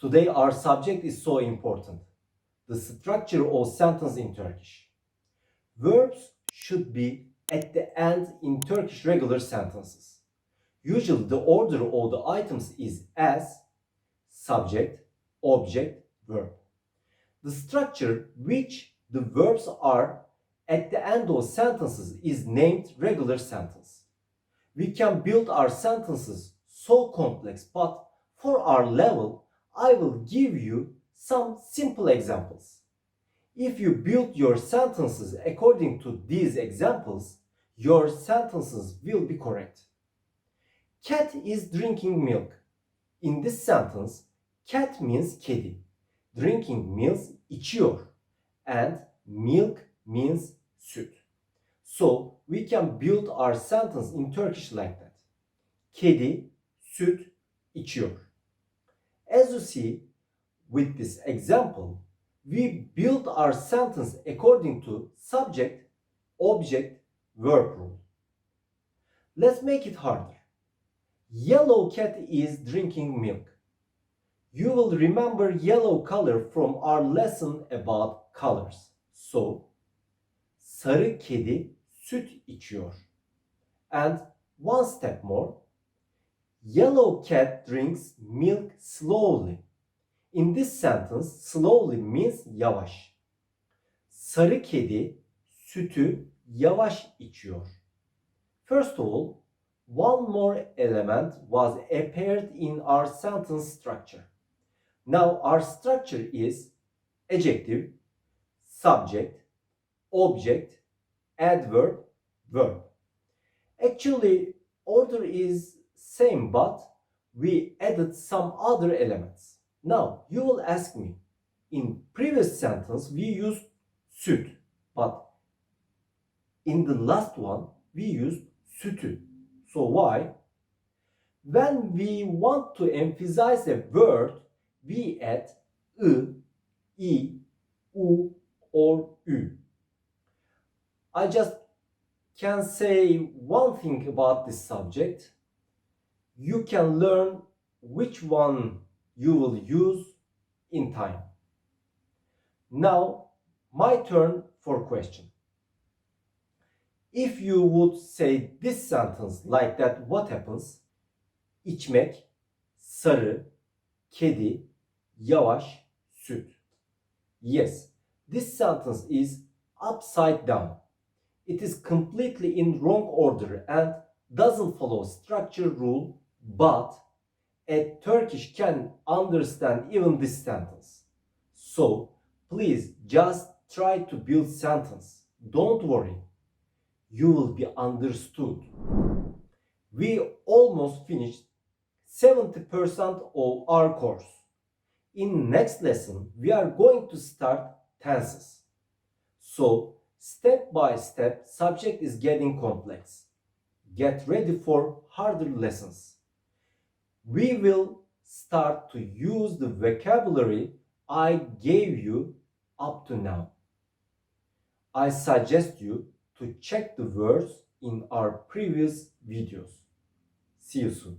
Today our subject is so important. The structure of sentence in Turkish. Verbs should be at the end in Turkish regular sentences. Usually the order of the items is as, subject, object, verb. The structure which the verbs are at the end of sentences is named regular sentence. We can build our sentences so complex, but for our level, I will give you some simple examples. If you build your sentences according to these examples, your sentences will be correct. Cat is drinking milk. In this sentence, cat means kedi. Drinking means içiyor. And milk means süt. So we can build our sentence in Turkish like that. Kedi süt içiyor. As you see with this example, we build our sentence according to subject, object, verb rule. Let's make it harder. Yellow cat is drinking milk. You will remember yellow color from our lesson about colors. So, sarı kedi süt içiyor. And one step more. Yellow cat drinks milk slowly. In this sentence, slowly means yavaş. Sarı kedi sütü yavaş içiyor. First of all, one more element was appeared in our sentence structure. Now our structure is adjective, subject, object, adverb, verb. Actually, order is same, but we added some other elements. Now, you will ask me, in previous sentence we used süt, but in the last one we used sütü. So why? When we want to emphasize a word, we add ı, i, u, or ü. I just can say one thing about this subject. You can learn which one you will use in time. Now, my turn for question. If you would say this sentence like that, what happens? İçmek, sarı, kedi, yavaş, süt. Yes, this sentence is upside down. It is completely in wrong order and doesn't follow structure rule, but a Turkish can understand even this sentence. So, please just try to build sentence. Don't worry. You will be understood. We almost finished 70% of our course. In next lesson, we are going to start tenses. So, step by step, subject is getting complex. Get ready for harder lessons. We will start to use the vocabulary I gave you up to now. I suggest you to check the words in our previous videos. See you soon.